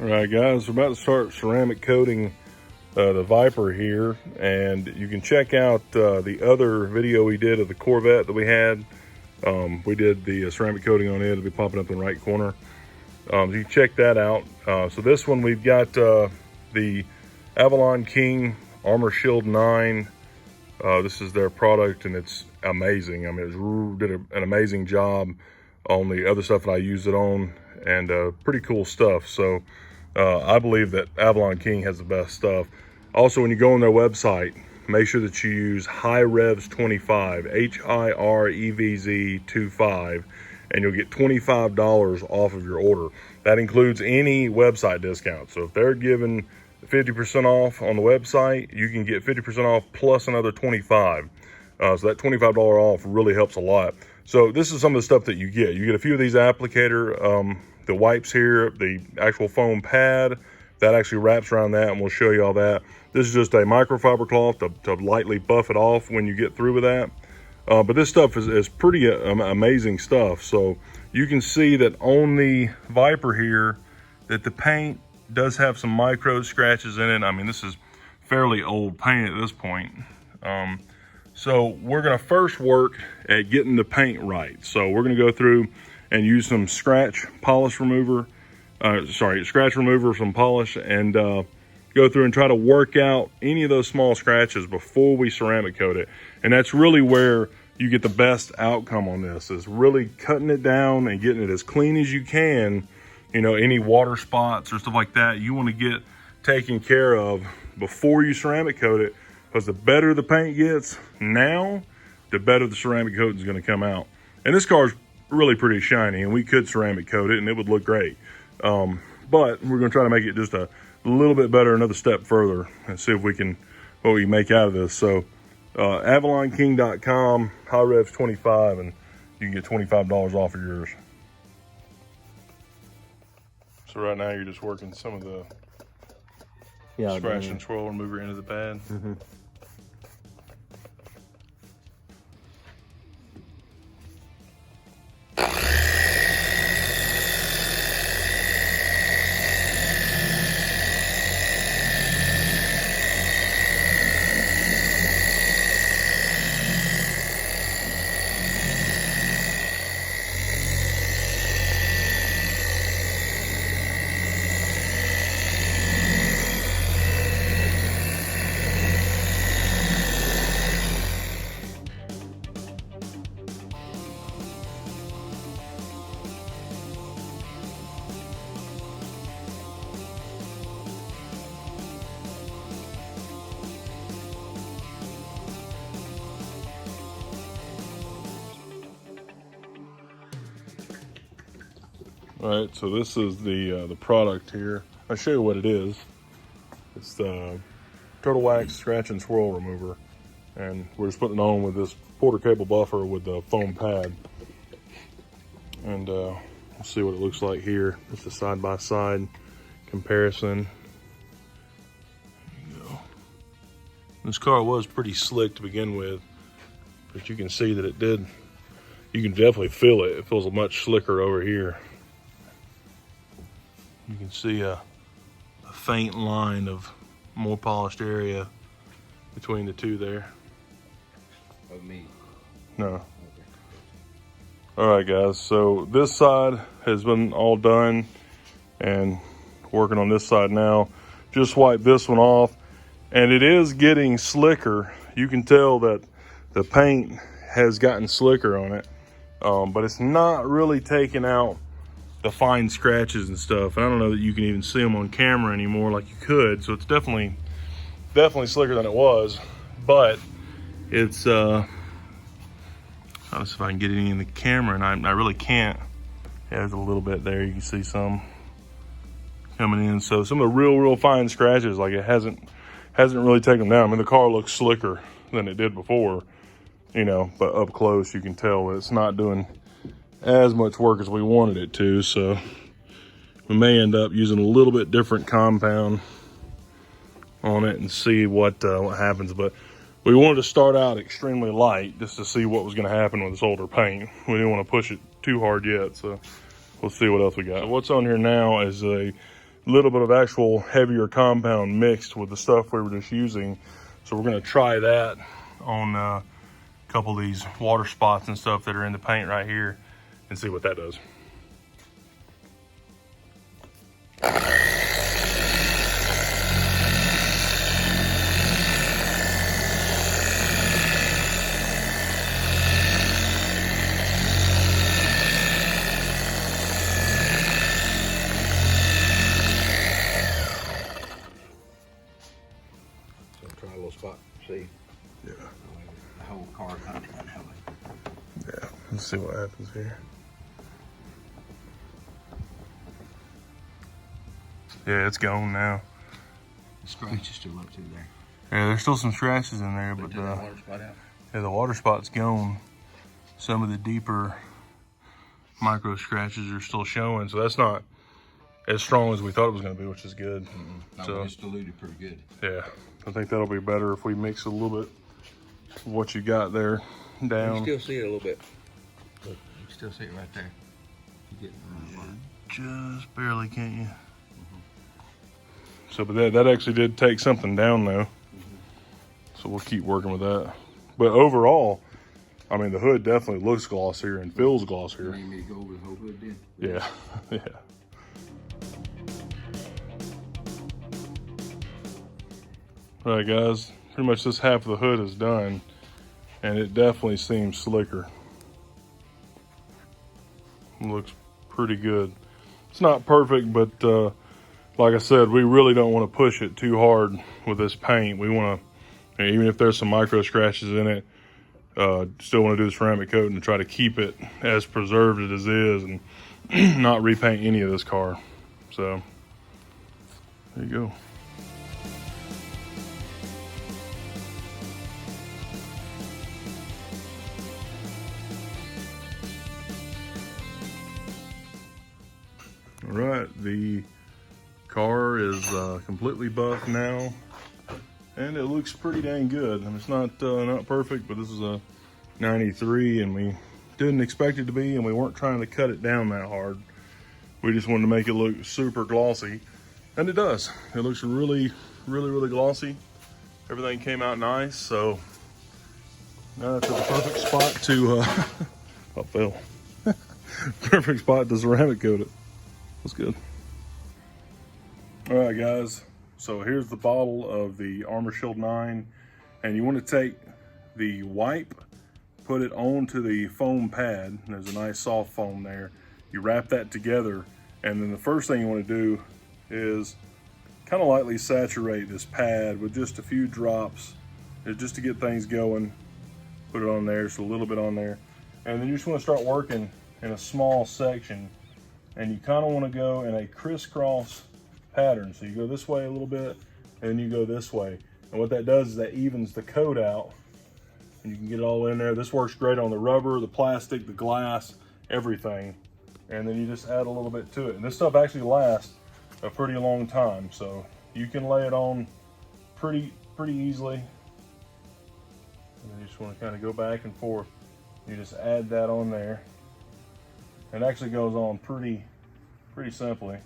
All right, guys, we're about to start ceramic coating the Viper here, and you can check out the other video we did of the Corvette that we had. We did the ceramic coating on it. It'll be popping up in the right corner. You can check that out. So this one, we've got the Avalon King Armor Shield 9. This is their product, and it's amazing. I mean, it did an amazing job on the other stuff that I used it on, and pretty cool stuff. So I believe that Avalon King has the best stuff. Also, when you go on their website, make sure that you use HiRevz 25, HiRevz 25, and you'll get $25 off of your order. That includes any website discount. So if they're giving 50% off on the website, you can get 50% off plus another 25. So that $25 off really helps a lot. So this is some of the stuff that you get. You get a few of these applicator, the wipes here, the actual foam pad that actually wraps around that, and we'll show you all that. This is just a microfiber cloth to lightly buff it off when you get through with that. But this stuff is pretty amazing stuff. So you can see that on the Viper here, that the paint does have some micro scratches in it. I mean, this is fairly old paint at this point. So we're gonna first work at getting the paint right. So we're gonna go through and use some scratch remover, some polish, and go through and try to work out any of those small scratches before we ceramic coat it. And that's really where you get the best outcome on this, is really cutting it down and getting it as clean as you can. You know, any water spots or stuff like that, you want to get taken care of before you ceramic coat it, because the better the paint gets now, the better the ceramic coating is going to come out. And this car is really pretty shiny, and we could ceramic coat it and it would look great. But we're going to try to make it just a little bit better, another step further, and see if we can, what we can make out of this. So avalonking.com, HiRevz 25, and you can get $25 off of yours. So right now you're just working some of the scratch and swirl remover into the pad. All right, so this is the product here. I'll show you what it is. It's the Turtle Wax Scratch and Swirl Remover, and we're just putting it on with this Porter cable buffer with the foam pad. And we'll see what it looks like here. It's a side-by-side comparison. There you go. This car was pretty slick to begin with, but you can see that it did. You can definitely feel it. It feels much slicker over here. You can see a faint line of more polished area between the two there. Of me? No. Okay. All right, guys. So this side has been all done, and working on this side now. Just wipe this one off, and it is getting slicker. You can tell that the paint has gotten slicker on it, but it's not really taking out the fine scratches and stuff. And I don't know that you can even see them on camera anymore like you could. So it's definitely slicker than it was, but it's I don't know if I can get any in the camera, and I really can't. Yeah, there's a little bit there. You can see some coming in. So some of the real fine scratches, like it hasn't really taken them down. I mean, the car looks slicker than it did before, you know, but up close you can tell that it's not doing as much work as we wanted it to. So we may end up using a little bit different compound on it and see what happens. But we wanted to start out extremely light just to see what was going to happen with this older paint. We didn't want to push it too hard yet, so we'll see what else we got. So what's on here now is a little bit of actual heavier compound mixed with the stuff we were just using. So we're gonna try that on a couple of these water spots and stuff that are in the paint right here and see what that does. Try a little spot, see? Yeah. The whole car kind of down that way. Yeah, let's see what happens here. Yeah, it's gone now. The scratch is still up through there. Yeah, there's still some scratches in there, but Took that water spot out. yeah, the water spot's gone. Some of the deeper micro scratches are still showing, so that's not as strong as we thought it was going to be, which is good. No, So it's diluted pretty good. yeah, I think that'll be better if we mix a little bit of what you got there You down. still see it a little bit. Look, you can still see it right there. You get the right line. Just barely, can't you? So, but that actually did take something down though. So we'll keep working with that. But overall, I mean, the hood definitely looks glossier and feels glossier. You need me to go over the whole hood then? Yeah, yeah. All right, guys, pretty much this half of the hood is done, and it definitely seems slicker. Looks pretty good. It's not perfect, but like I said, we really don't want to push it too hard with this paint. We want to, even if there's some micro scratches in it, still want to do the ceramic coating to try to keep it as preserved as it is and not repaint any of this car. So there you go. All right, the car is completely buff now, and it looks pretty dang good. I mean, it's not perfect, but this is a 93, and we didn't expect it to be, and we weren't trying to cut it down that hard. We just wanted to make it look super glossy, and it does. It looks really, really, really glossy. Everything came out nice, so now that's the perfect spot to, I fell. Perfect spot to ceramic coat it. That's good. All right, guys. So here's the bottle of the Armor Shield 9, and you want to take the wipe, put it onto the foam pad. There's a nice soft foam there. You wrap that together, and then the first thing you want to do is kind of lightly saturate this pad with just a few drops, just to get things going. Put it on there, just a little bit on there, and then you just want to start working in a small section. And you kind of want to go in a crisscross pattern. So you go this way a little bit, and then you go this way. And what that does is that evens the coat out, and you can get it all in there. This works great on the rubber, the plastic, the glass, everything. And then you just add a little bit to it. And this stuff actually lasts a pretty long time. So you can lay it on pretty easily. And then you just want to kind of go back and forth. You just add that on there. It actually goes on pretty simply.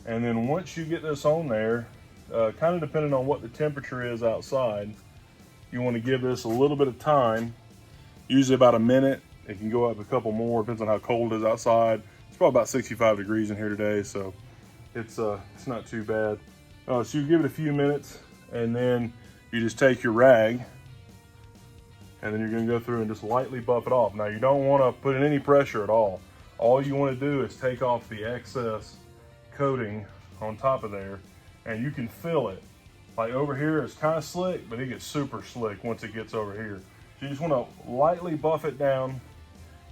And then once you get this on there, kind of depending on what the temperature is outside, you want to give this a little bit of time, usually about a minute. It can go up a couple more, depends on how cold it is outside. It's probably about 65 degrees in here today, so it's not too bad. So you give it a few minutes, and then you just take your rag, and then you're going to go through and just lightly buff it off. Now, you don't want to put in any pressure at all. All you want to do is take off the excess coating on top of there, and you can feel it. Like over here, it's kind of slick, but it gets super slick once it gets over here. So you just want to lightly buff it down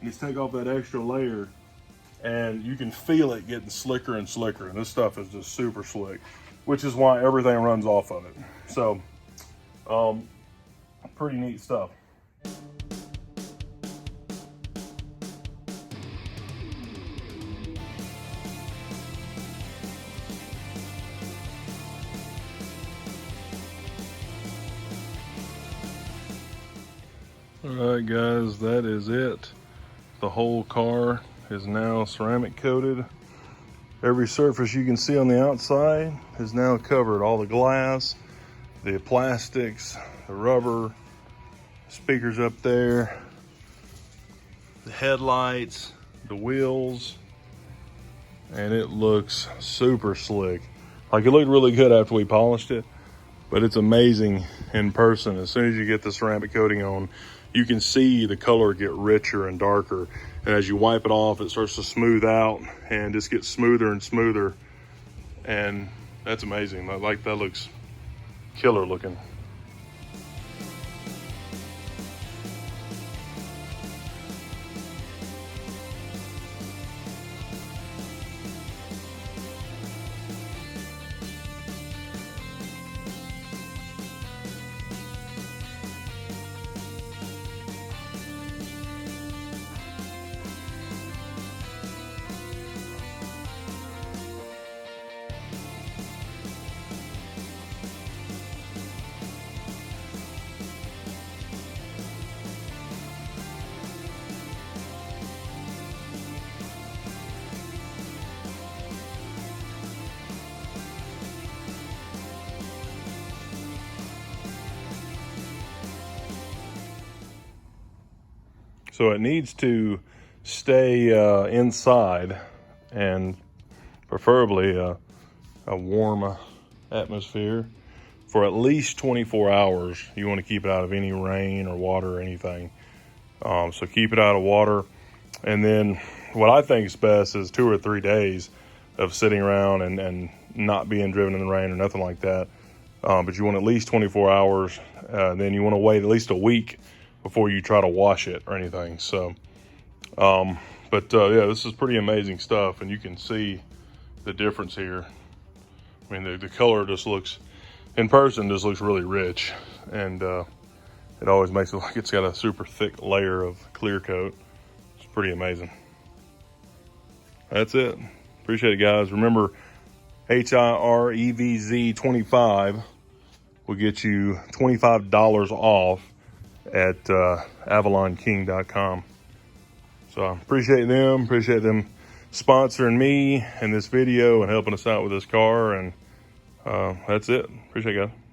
and just take off that extra layer, and you can feel it getting slicker and slicker. And this stuff is just super slick, which is why everything runs off of it. So, pretty neat stuff. All right, guys, that is it. The whole car is now ceramic coated. Every surface you can see on the outside is now covered. All the glass, the plastics, the rubber, speakers up there, the headlights, the wheels, and it looks super slick. Like, it looked really good after we polished it, but it's amazing in person. As soon as you get the ceramic coating on, you can see the color get richer and darker. And as you wipe it off, it starts to smooth out and just gets smoother and smoother. And that's amazing. Like, that looks killer looking. So it needs to stay inside, and preferably a warm atmosphere for at least 24 hours. You want to keep it out of any rain or water or anything. So keep it out of water. And then what I think is best is 2 or 3 days of sitting around and not being driven in the rain or nothing like that. But you want at least 24 hours. Then you want to wait at least a week before you try to wash it or anything. So, yeah, this is pretty amazing stuff, and you can see the difference here. I mean, the color just looks, in person, just looks really rich, and it always makes it like it's got a super thick layer of clear coat. It's pretty amazing. That's it. Appreciate it, guys. Remember, HiRevz 25 will get you $25 off at avalonking.com. So I appreciate them sponsoring me in this video and helping us out with this car. And that's it. Appreciate it, guys.